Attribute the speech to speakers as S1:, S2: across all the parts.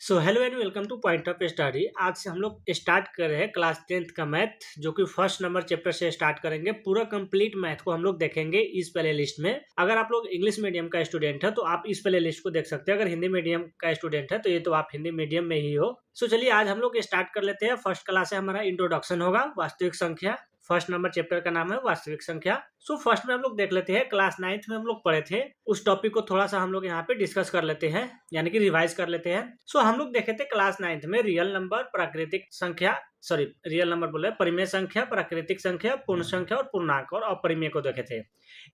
S1: So hello and welcome two point of study. आज से हम लोग स्टार्ट कर रहे हैं क्लास 10th का मैथ, जो कि फर्स्ट नंबर चैप्टर से स्टार्ट करेंगे। पूरा कंप्लीट मैथ को हम लोग देखेंगे इस प्ले लिस्ट में। अगर आप लोग इंग्लिश मीडियम का स्टूडेंट है तो आप इस प्ले लिस्ट को देख सकते हैं। अगर हिंदी मीडियम का स्टूडेंट है तो ये तो आप हिंदी मीडियम में ही हो। सो चलिए आज हम लोग स्टार्ट कर लेते हैं। फर्स्ट क्लास है हमारा इंट्रोडक्शन होगा वास्तविक संख्या। फर्स्ट नंबर चैप्टर का नाम है वास्तविक संख्या। सो फर्स्ट में हम लोग देख लेते हैं, क्लास 9th में हम लोग पढ़े थे उस टॉपिक को थोड़ा सा हम लोग यहाँ पे डिस्कस कर लेते हैं, यानी कि रिवाइज कर लेते हैं। सो हम लोग देखे थे क्लास 9th में रियल नंबर, प्राकृतिक संख्या, सॉरी रियल नंबर बोले, परिमेय संख्या, प्राकृतिक संख्या, पूर्ण संख्या और पूर्णांक और अपरिमेय को देखे थे।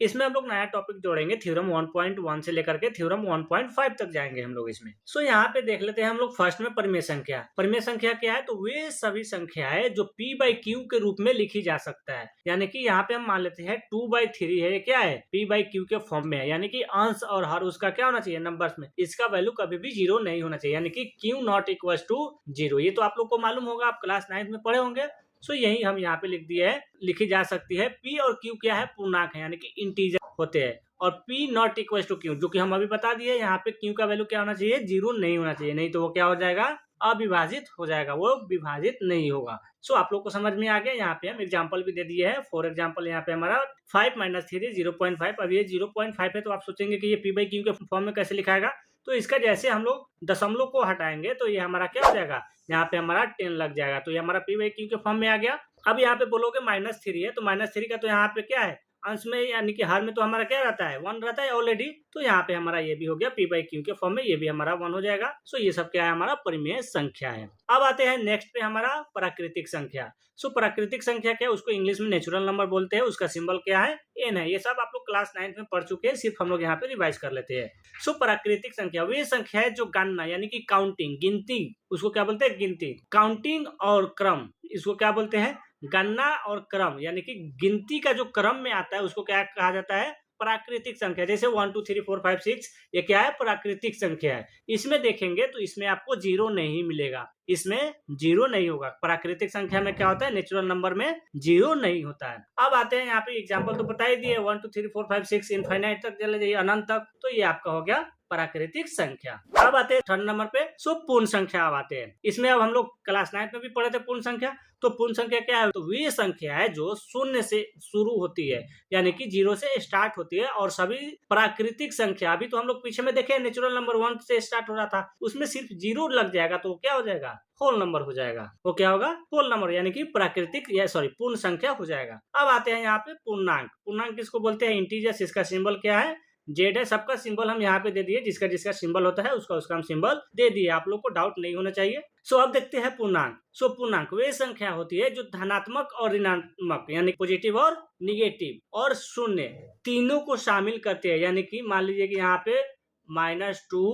S1: इसमें हम लोग नया टॉपिक जोड़ेंगे, थ्योरम 1.1 से लेकर के थ्योरम 1.5 तक जाएंगे हम लोग इसमें। सो यहाँ पे देख लेते हैं हम लोग फर्स्ट में परिमेय संख्या। परिमेय संख्या क्या है? तो वे सभी संख्याएं जो p बाई क्यू के रूप में लिखी जा सकता है, यानी कि यहाँ पे हम मान लेते हैं 2/3 है, क्या है? p बाई क्यू के फॉर्म में है, यानी कि अंश और हर उसका क्या होना चाहिए? नंबर्स में इसका वैल्यू कभी भी 0 नहीं होना चाहिए, यानी कि q नॉट इक्वल टू 0। ये तो आप लोग को मालूम होगा, आप क्लास 9th में पढ़े होंगे। सो यही हम यहाँ पे लिख दिए है, लिखी जा सकती है। p और q क्या है? पूर्णांक है, यानी कि इंटीजर होते हैं। और p not equal to q, जो कि हम अभी बता दिए, यहाँ पे q का वैल्यू क्या होना चाहिए? 0 नहीं होना चाहिए, नहीं तो वो क्या हो जाएगा? अविभाजित हो जाएगा, वो विभाजित नहीं होगा। सो आप लोग को समझ में आ गया। यहाँ पे हम एग्जांपल भी दे दिए हैं। फॉर एग्जांपल यहाँ पे हमारा 5 - 3 0.5। अब ये 0.5 है तो आप सोचेंगे कि ये p बाई क्यू के फॉर्म में कैसे लिखाएगा? तो इसका जैसे हम लोग दशमलव को हटाएंगे तो ये हमारा क्या हो जाएगा? यहाँ पे हमारा 10 लग जाएगा, तो ये हमारा p बाई क्यू के फॉर्म में आ गया। अब यहाँ पे बोलोगे -3 है, तो -3 का तो यहाँ पे क्या है? अंश में, यानी कि हर में तो हमारा क्या रहता है? 1 रहता है ऑलरेडी। तो यहाँ पे हमारा ये भी हो गया p बाई क्यू के फॉर्म में, ये भी हमारा 1 हो जाएगा। सो ये सब क्या है? हमारा परिमेय संख्या है। अब आते हैं नेक्स्ट पे हमारा प्राकृतिक संख्या। सो प्राकृतिक संख्या क्या है? उसको इंग्लिश में नेचुरल नंबर बोलते हैं। उसका सिंबल क्या है? n है। ये सब आप लोग क्लास 9th में पढ़ चुके हैं, सिर्फ हम लोग यहाँ पे रिवाइज कर लेते हैं। सो प्राकृतिक संख्या वे संख्या है जो गणना, यानी कि काउंटिंग, गिनती, उसको क्या बोलते हैं? गिनती। काउंटिंग और क्रम, इसको क्या बोलते हैं? गणना और क्रम, यानी कि गिनती का जो क्रम में आता है उसको क्या कहा जाता है? प्राकृतिक संख्या। जैसे 1 2 3 4 5 6, ये क्या है? प्राकृतिक संख्या है। इसमें देखेंगे तो इसमें आपको 0 नहीं मिलेगा, इसमें 0 नहीं होगा। प्राकृतिक संख्या में क्या होता है? नेचुरल नंबर में 0 नहीं होता है। अब आते हैं यहाँ पे एग्जाम्पल तो बता ही दिए, 1 2 3 4 5 6 इनफाइनाइट तक चले जाइए, अनंत तक। तो ये आपका हो गया प्राकृतिक संख्या। अब आते हैं थर्ड नंबर पे, सो पूर्ण संख्या। अब आते हैं इसमें, अब हम लोग क्लास 9th में भी पढ़े थे पूर्ण संख्या। तो पूर्ण संख्या क्या है? तो वे संख्या है जो शून्य से शुरू होती है, यानी कि 0 से स्टार्ट होती है। और सभी प्राकृतिक संख्या, अभी तो हम लोग पीछे में देखे नेचुरल नंबर 1 से स्टार्ट हो रहा था, उसमें सिर्फ 0 लग जाएगा तो क्या हो जाएगा? होल नंबर हो जाएगा। वो क्या होगा? होल नंबर, यानी कि प्राकृतिक या सॉरी पूर्ण संख्या हो जाएगा। अब आते हैं यहाँ पे पूर्णांक। पूर्णांक किसको बोलते हैं? इंटीजर्स। इसका सिंबल क्या है? जेड है। सबका सिंबल हम यहाँ पे दे दिए, जिसका जिसका सिंबल होता है उसका उसका हम सिंबल दे दिए। आप लोग को डाउट नहीं होना चाहिए। सो अब देखते हैं पूर्णांक। सो पूर्णांक वे संख्या होती है जो धनात्मक और ऋणात्मक, यानी पॉजिटिव और निगेटिव और शून्य तीनों को शामिल करते हैं। यानी कि मान लीजिए कि यहाँ पे -2,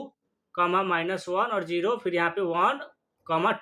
S1: -1 और 0, फिर यहाँ पे 1,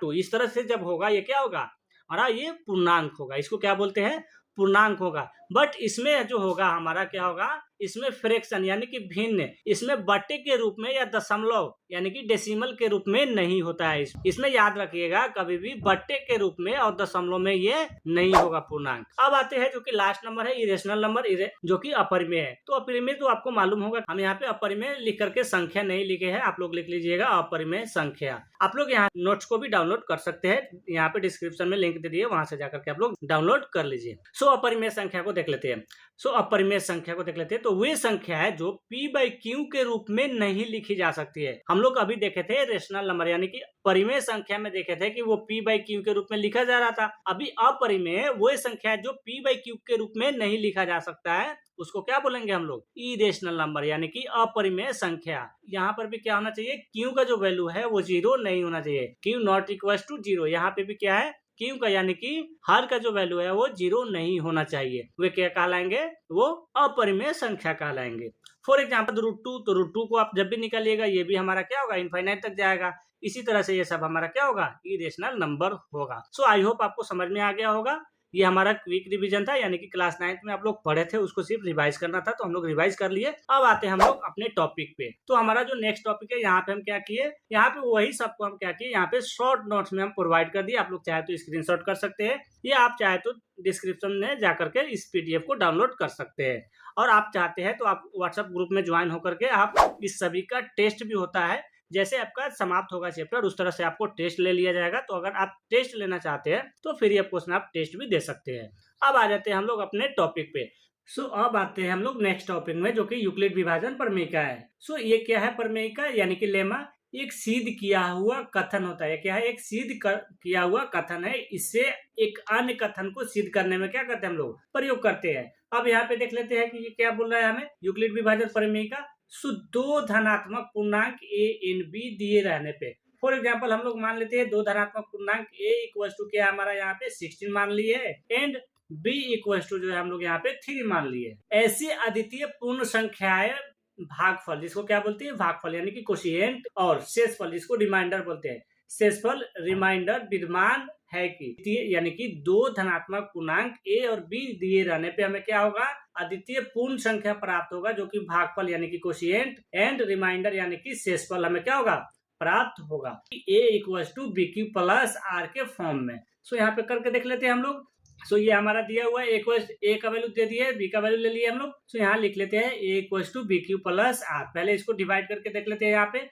S1: 2, इस तरह से जब होगा ये क्या होगा? हमारा ये पूर्णांक होगा। इसको क्या बोलते हैं? पूर्णांक होगा। बट इसमें जो होगा हमारा क्या होगा? इसमें फ्रैक्शन, यानी कि भिन्न, इसमें बट्टे के रूप में या दशमलव, यानी कि डेसिमल के रूप में नहीं होता है। इसमें याद रखिएगा, कभी भी बट्टे के रूप में और दशमलव में ये नहीं होगा पूर्णांक। अब आते हैं जो कि लास्ट नंबर है, इरेशनल नंबर, जो कि अपरिमेय है। तो अपरिमेय तो आपको मालूम होगा, हम यहाँ पे अपरिमेय लिख करके संख्या नहीं लिखे हैं, आप लोग लिख लीजिएगा अपरिमेय संख्या। आप लोग यहाँ नोट्स को भी डाउनलोड कर सकते हैं, यहाँ पे डिस्क्रिप्शन में लिंक दे दिए, वहां से जाकर के आप लोग डाउनलोड कर लीजिए। सो अपरिमेय संख्या को देख लेते हैं। सो अपरिमेय संख्या को देख लेते हैं। तो वे संख्या है जो p बाई क्यू के रूप में नहीं लिखी जा सकती है। हम लोग अभी देखे थे रेशनल नंबर, यानी कि परिमेय संख्या में देखे थे कि वो p बाई क्यू के रूप में लिखा जा रहा था। अभी अपरिमेय वो संख्या है जो p बाई क्यू के रूप में नहीं लिखा जा सकता है, उसको क्या बोलेंगे हम लोग? इरेशनल नंबर, यानी कि अपरिमेय संख्या। यहाँ पर भी क्या होना चाहिए? क्यू का जो वैल्यू है वो 0 नहीं होना चाहिए, क्यू नॉट इक्वल टू 0। यहाँ पे भी क्या है? क्यू का, यानी कि हर का जो वैल्यू है वो 0 नहीं होना चाहिए। वे क्या कहलाएंगे? वो अपरिमेय संख्या कहलाएंगे। फॉर एग्जाम्पल √2, तो √2 को आप जब भी निकालिएगा ये भी हमारा क्या होगा? इनफाइनाइट तक जाएगा। इसी तरह से ये सब हमारा क्या होगा? इरेशनल नंबर होगा। सो आई होप आपको समझ में आ गया होगा। ये हमारा क्विक रिवीजन था, यानी कि क्लास 9th में आप लोग पढ़े थे, उसको सिर्फ रिवाइज करना था, तो हम लोग रिवाइज कर लिए। अब आते हैं हम लोग अपने टॉपिक पे। तो हमारा जो नेक्स्ट टॉपिक है, यहाँ पे हम क्या किए? यहाँ पे वही सबको हम क्या किए? यहाँ पे शॉर्ट नोट्स में हम प्रोवाइड कर दिए। आप लोग चाहे तो स्क्रीनशॉट कर सकते हैं, या आप चाहे तो डिस्क्रिप्शन में जाकर के इस PDF को डाउनलोड कर सकते हैं। और आप चाहते हैं तो आप व्हाट्सएप ग्रुप में ज्वाइन होकर के आप इस सभी का टेस्ट भी होता है, जैसे आपका समाप्त होगा चैप्टर उस तरह से आपको टेस्ट ले लिया जाएगा। तो अगर आप टेस्ट लेना चाहते हैं तो फिर ये क्वेश्चन आप टेस्ट भी दे सकते हैं। अब आ जाते हैं हम लोग अपने टॉपिक पे। अब आते हैं हम लोग नेक्स्ट टॉपिक में, जो कि यूक्लिड विभाजन प्रमेय का है। ये क्या है प्रमेय का, यानी कि लेमा एक सिद्ध किया हुआ कथन होता है। क्या है, एक सिद्ध किया हुआ कथन है। इससे एक अन्य कथन को सिद्ध करने में क्या करते हैं हम लोग, प्रयोग करते हैं। अब यहाँ पे देख लेते हैं कि ये क्या बोल रहा है हमें, यूक्लिड विभाजन प्रमेय का। दो धनात्मक पूर्णांक ए एन बी दिए रहने पे, फॉर एग्जाम्पल हम लोग मान लेते हैं दो धनात्मक पूर्णांक ए इक्वल टू क्या हमारा यहाँ पे 16 मान लिए है, एंड बी इक्वल टू जो है हम लोग यहाँ पे 3 मान लिए। ऐसी अद्वितीय पूर्ण संख्याएं भागफल, जिसको क्या बोलते हैं भागफल यानी कि कोशिएंट, और शेषफल जिसको रिमाइंडर बोलते हैं, शेषफल रिमाइंडर विद्यमान है कि यानी कि दो धनात्मक पूर्णांक ए और बी दिए रहने पे हमें क्या होगा, अद्वितीय पूर्ण संख्या प्राप्त होगा, जो कि भागफल यानी कि कोशिएंट एंड रिमाइंडर यानी कि शेषफल हमें क्या होगा, प्राप्त होगा A equal to B Q plus R के फॉर्म में। यहाँ पे करके देख लेते हैं हम लोग। ये हमारा दिया हुआ है, ए का वैल्यू दे दिया है, बी का वैल्यू ले लिया हम लोग। यहाँ लिख लेते हैं A equal to B Q plus R. पहले इसको डिवाइड करके देख लेते हैं। यहाँ पे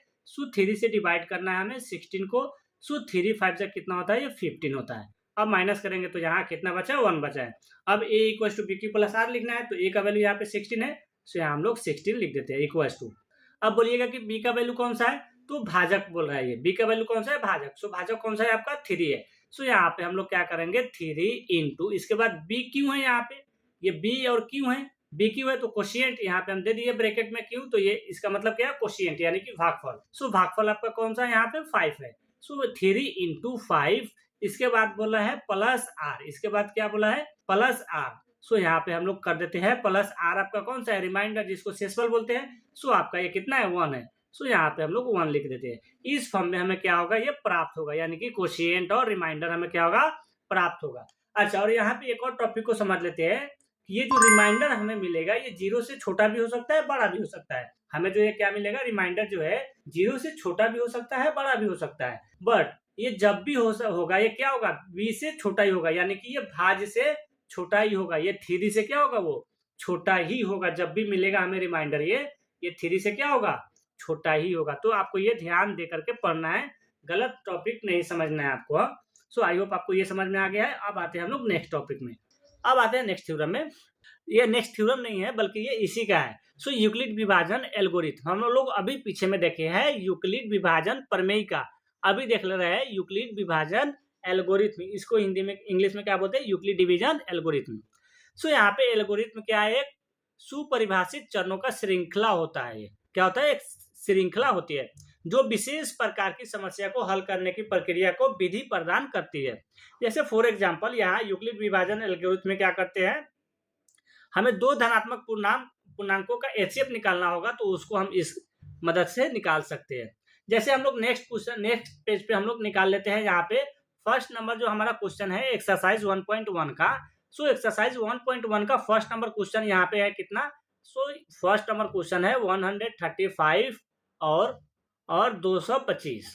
S1: 3 से डिवाइड करना है हमें 16 को। 3 5 से कितना होता है, ये 15 होता है। अब माइनस करेंगे तो यहाँ कितना बचा, 1 बचा है। अब A equal to B Q plus R लिखना है, तो ए का वैल्यू यहाँ पे 16 है, यहाँ हम लोग 16 लिख देते हैं इक्वल टू। अब बोलिएगा कि बी का वैल्यू कौन सा है, तो भाजक बोल रहा है ये। बी का वैल्यू कौन सा है, भाजक। भाजक कौन सा है आपका, 3 है। यहाँ पे हम लोग क्या करेंगे 3 इंटू, इसके बाद बी क्यों है यहाँ पे, ये बी और क्यों है, बी क्यों है तो कोशिएंट यहाँ पे हम दे दिए ब्रैकेट में क्यों, तो ये इसका मतलब क्या है कोशिएंट यानी कि भागफल। भागफल आपका कौन सा यहाँ पे 5 है। 3 इंटू 5, इसके बाद बोला है प्लस आर, इसके बाद क्या बोला है प्लस आर। यहाँ पे हम लोग कर देते हैं प्लस आर, आपका कौन सा है रिमाइंडर जिसको शेषफल बोलते हैं। आपका ये कितना है 1 है। यहाँ पे हम लोग 1 लिख देते हैं। इस फॉर्म में हमें क्या होगा, ये प्राप्त होगा, यानी कि कोशिएंट और रिमाइंडर हमें क्या होगा, प्राप्त होगा। अच्छा, और यहाँ पे एक और टॉपिक को समझ लेते हैं कि ये जो रिमाइंडर हमें मिलेगा ये 0 से छोटा भी हो सकता है, बड़ा भी हो सकता है। हमें जो ये क्या मिलेगा, रिमाइंडर जो है 0 से छोटा भी हो सकता है, बड़ा भी हो सकता है। बट ये जब भी होगा ये क्या होगा, b से छोटा ही होगा, यानी कि ये भाज्य से छोटा ही होगा। ये 3 से क्या होगा, वो छोटा ही होगा। जब भी मिलेगा हमें रिमाइंडर ये 3 से क्या होगा, छोटा ही होगा। तो आपको ये ध्यान दे करके पढ़ना है, गलत टॉपिक नहीं समझना है आपको। आई होप आपको ये समझ में आ गया है। अब आते हैं हम लोग नेक्स्ट टॉपिक में। अब आते हैं नेक्स्ट थ्योरम में। ये नेक्स्ट थ्योरम नहीं है बल्कि ये इसी का है। यूक्लिड विभाजन एल्गोरिथम हम लोग अभी पीछे में देखे हैं यूक्लिड विभाजन प्रमेय का, अभी देख ले रहे हैं यूक्लिड विभाजन एल्गोरिथम। इसको हिंदी में इंग्लिश में क्या बोलते हैं, यूक्लिड डिवीजन एल्गोरिथम। यहाँ पे एल्गोरिथम क्या है, एक सुपरिभाषित चरणों का श्रृंखला होता है। ये क्या होता है, एक श्रृंखला होती है जो विशेष प्रकार की समस्या को हल करने की प्रक्रिया को विधि प्रदान करती है। जैसे फॉर एग्जांपल यहाँ यूक्लिड विभाजन एल्गोरिथम में क्या करते हैं, हमें दो धनात्मक पूर्णांकों का एचसीएफ निकालना होगा, तो उसको हम इस मदद से निकाल सकते हैं। जैसे हम लोग नेक्स्ट पेज पे हम लोग निकाल लेते हैं। यहाँ पे फर्स्ट नंबर जो हमारा क्वेश्चन है एक्सरसाइज 1.1 का। एक्सरसाइज 1.1 का फर्स्ट नंबर क्वेश्चन यहाँ पे है कितना, फर्स्ट नंबर क्वेश्चन है 135 और 225,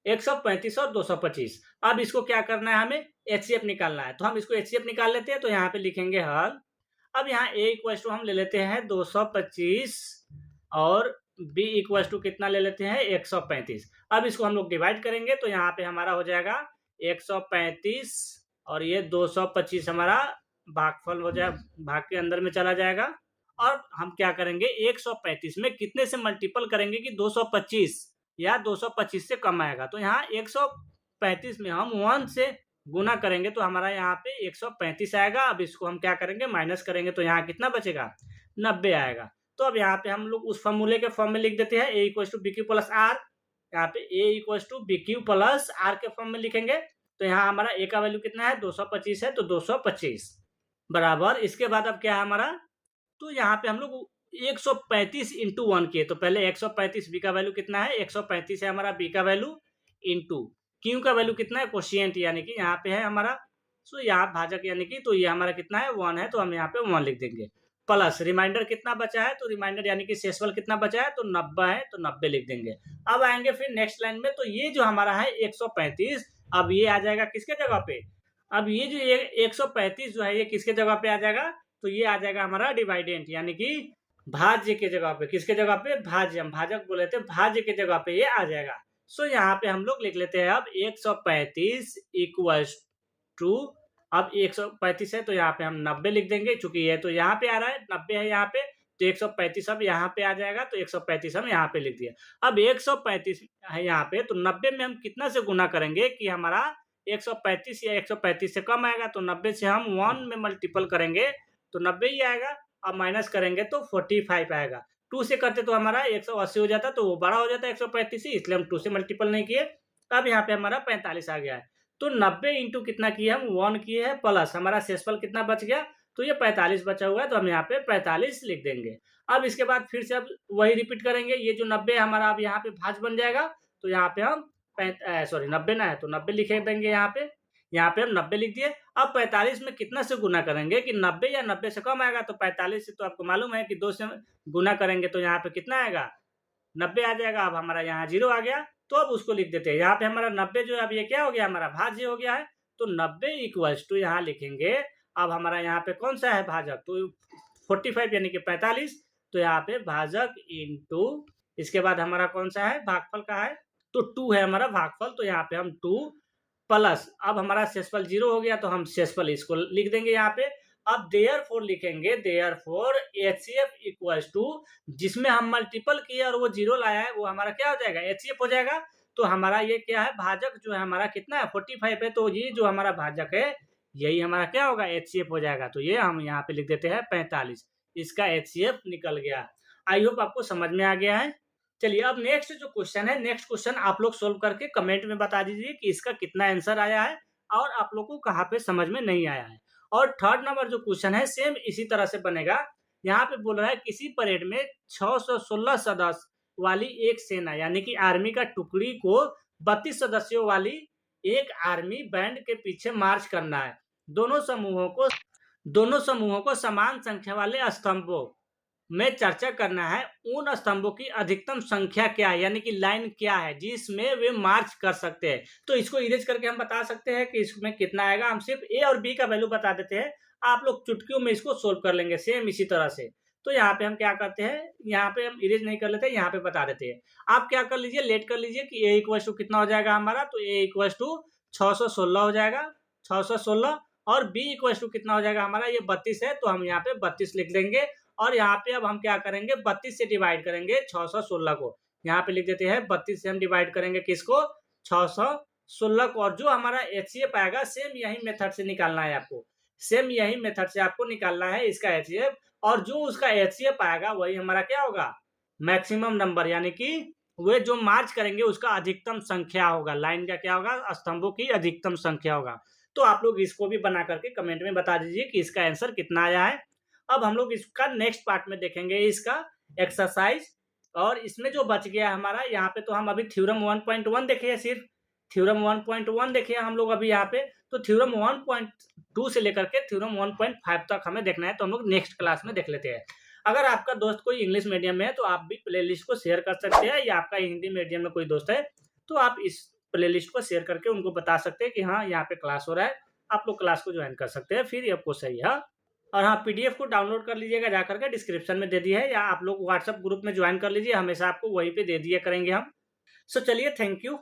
S1: 135 और 225। अब इसको क्या करना है, हमें एचसीएफ निकालना है, तो हम इसको एचसीएफ निकाल लेते हैं। तो यहाँ पे लिखेंगे हल। अब यहाँ ए इक्वल टू हम ले लेते हैं 225 और बी इक्वल टू कितना ले लेते हैं 135। अब इसको हम लोग डिवाइड करेंगे तो यहाँ पे हमारा हो जाएगा 135 और ये 225 हमारा भागफल हो जाए, भाग के अंदर में चला जाएगा। और हम क्या करेंगे 135 में कितने से मल्टीपल करेंगे कि 225 या 225 से कम आएगा। तो यहाँ 135 में हम 1 से गुना करेंगे तो हमारा यहाँ पे 135 आएगा। अब इसको हम क्या करेंगे माइनस करेंगे तो यहाँ कितना बचेगा 90 आएगा। तो अब यहाँ पे हम लोग उस फॉर्मूले के फॉर्म में लिख देते हैं, A equal to B Q plus R. यहाँ पे A equal to B Q plus R के फॉर्म में लिखेंगे। तो यहाँ हमारा ए का वैल्यू कितना है 225 है, तो 225 बराबर। इसके बाद अब क्या है हमारा, तो यहाँ पे हम लोग 135 इंटू 1 किए। तो पहले 135 बी का वैल्यू कितना है 135 है हमारा बी का वैल्यू, इंटू क्यू का वैल्यू कितना है कोशिएंट यानी कि यहाँ पे है हमारा, यहाँ भाजक यानी कि, तो ये हमारा कितना है 1 है, तो हम यहाँ पे 1 लिख देंगे। प्लस रिमाइंडर कितना बचा है, तो रिमाइंडर यानी कि शेषफल कितना बचा है, तो 90 है, तो 90 लिख देंगे। अब आएंगे फिर नेक्स्ट लाइन में, तो ये जो हमारा है 135, अब ये आ जाएगा किसके जगह पे, अब ये जो 135 जो है ये किसके जगह पे आ जाएगा, तो ये आ जाएगा हमारा डिवाइडेंट यानी कि भाज्य के जगह पे, किसके जगह पे, भाज्य, हम भाजक बोले थे, भाज्य के जगह पे ये आ जाएगा। सो यहाँ पे हम लोग लिख लेते हैं अब 135 इक्वल्स टू, अब 135 है तो यहाँ पे हम 90 लिख देंगे, चूंकि ये तो यहाँ पे आ रहा है, 90 है यहाँ पे, तो 135 अब यहाँ पे आ जाएगा, तो 135 हम यहाँ पे लिख दिया। अब 135 है यहाँ पे, तो 90 में हम कितना से गुना करेंगे कि हमारा 135 या 135 से कम आएगा, तो 90 से हम 1 में मल्टीपल करेंगे तो 90 ही आएगा। अब माइनस करेंगे तो 45 आएगा। 2 से करते तो हमारा 180 हो जाता, तो वो बड़ा हो जाता है 135 से, इसलिए हम 2 से मल्टीपल नहीं किए। अब यहाँ पे हमारा 45 आ गया है, तो 90 इंटू कितना किए हम, 1 किए हैं, प्लस हमारा शेषफल कितना बच गया, तो ये 45 बचा हुआ है, तो हम यहाँ पे 45 लिख देंगे। अब इसके बाद फिर से अब वही रिपीट करेंगे, ये जो 90 हमारा अब यहाँ पे भाज्य बन जाएगा, तो यहाँ पे हम 90 ना है तो 90 लिख देंगे यहाँ पे हम 90 लिख दिए। अब 45 में कितना से गुना करेंगे कि 90 या 90 से कम आएगा, तो 45 से तो आपको मालूम है कि 2 से गुना करेंगे तो यहाँ पे कितना आएगा, 90 आ जाएगा। अब हमारा यहाँ 0 आ गया, तो अब उसको लिख देते हैं। यहाँ पे हमारा 90 जो है अब ये क्या हो गया, हमारा भाज्य हो गया है, तो 90 इक्वल्स टू यहाँ लिखेंगे। अब हमारा यहाँ पे कौन सा है भाजक, तो 45 यानी कि 45, तो यहाँ पे भाजक इंटू, इसके बाद हमारा कौन सा है, भागफल का है, तो 2 है हमारा भागफल, तो यहाँ पे हम 2 प्लस, अब हमारा शेषफल 0 हो गया, तो हम शेषफल इसको लिख देंगे यहाँ पे। अब देयरफॉर लिखेंगे, देयरफॉर HCF इक्वल्स टू, जिसमें हम मल्टीपल किए और वो 0 लाया है, वो हमारा क्या हो जाएगा, HCF हो जाएगा। तो हमारा ये क्या है, भाजक जो है हमारा कितना है, 45 है, तो ये जो हमारा भाजक है यही हमारा क्या होगा, HCF हो जाएगा। तो ये हम यहाँ पे लिख देते हैं 45, इसका HCF निकल गया। आई होप आपको समझ में आ गया है। चलिए अब नेक्स्ट जो क्वेश्चन है, नेक्स्ट क्वेश्चन आप लोग सोल्व करके कमेंट में बता दीजिए कि इसका कितना आंसर आया है और आप लोग को कहाँ पे समझ में नहीं आया है। और थर्ड नंबर जो क्वेश्चन है सेम इसी तरह से बनेगा। यहाँ पे बोल रहा है किसी परेड में 616 सदस्य वाली एक सेना यानी कि आर्मी का टुकड़ी को 32 सदस्यों वाली एक आर्मी बैंड के पीछे मार्च करना है। दोनों समूहों को समान संख्या वाले स्तंभों में चर्चा करना है। उन स्तंभों की अधिकतम संख्या क्या है, यानी कि लाइन क्या है जिसमें वे मार्च कर सकते हैं। तो इसको इरेज करके हम बता सकते हैं कि इसमें कितना आएगा। हम सिर्फ ए और बी का वैल्यू बता देते हैं, आप लोग चुटकियों में इसको सोल्व कर लेंगे सेम इसी तरह से। तो यहाँ पे हम क्या करते हैं, यहाँ पे हम इरेज नहीं कर लेते, यहाँ पे बता देते हैं। आप क्या कर लीजिए, लेट कर लीजिए कि ए इक्वल टू कितना हो जाएगा हमारा, तो ए इक्वल टू 616 हो जाएगा, 616, और बी इक्वल टू कितना हो जाएगा हमारा, ये 32 है, तो हम यहाँ पे 32 लिख देंगे। और यहाँ पे अब हम क्या करेंगे, 32 से डिवाइड करेंगे 616 को, यहाँ पे लिख देते हैं 32 से हम डिवाइड करेंगे किसको, 616 को। और जो हमारा HCF आएगा सेम यही मेथड से निकालना है आपको, सेम यही मेथड से आपको निकालना है इसका HCF। और जो उसका HCF आएगा वही हमारा क्या होगा, मैक्सिमम नंबर, यानी कि वे जो मार्च करेंगे उसका अधिकतम संख्या होगा, लाइन का क्या होगा, स्तंभों की अधिकतम संख्या होगा। तो आप लोग इसको भी बना करके कमेंट में बता दीजिए कि इसका आंसर कितना आया है। अब हम लोग इसका नेक्स्ट पार्ट में देखेंगे इसका एक्सरसाइज। और इसमें जो बच गया हमारा, यहाँ पे तो हम अभी थ्योरम 1.1 देखे हैं, सिर्फ थ्योरम 1.1 देखे हैं हम लोग अभी यहाँ पे। तो थ्योरम 1.2 से लेकर के थ्योरम 1.5 तक हमें देखना है, तो हम लोग नेक्स्ट क्लास में देख लेते हैं। अगर आपका दोस्त कोई इंग्लिश मीडियम में है तो आप भी प्लेलिस्ट को शेयर कर सकते हैं, या आपका हिंदी मीडियम में कोई दोस्त है तो आप इस प्लेलिस्ट को शेयर करके उनको बता सकते हैं कि हाँ यहाँ पे क्लास हो रहा है, आप लोग क्लास को ज्वाइन कर सकते हैं, फिर आपको सही है। और हाँ, PDF को डाउनलोड कर लीजिएगा जाकर के, डिस्क्रिप्शन में दे दिया है, या आप लोग व्हाट्सएप ग्रुप में ज्वाइन कर लीजिए, हमेशा आपको वहीं पे दे दिया करेंगे हम। सो चलिए, थैंक यू।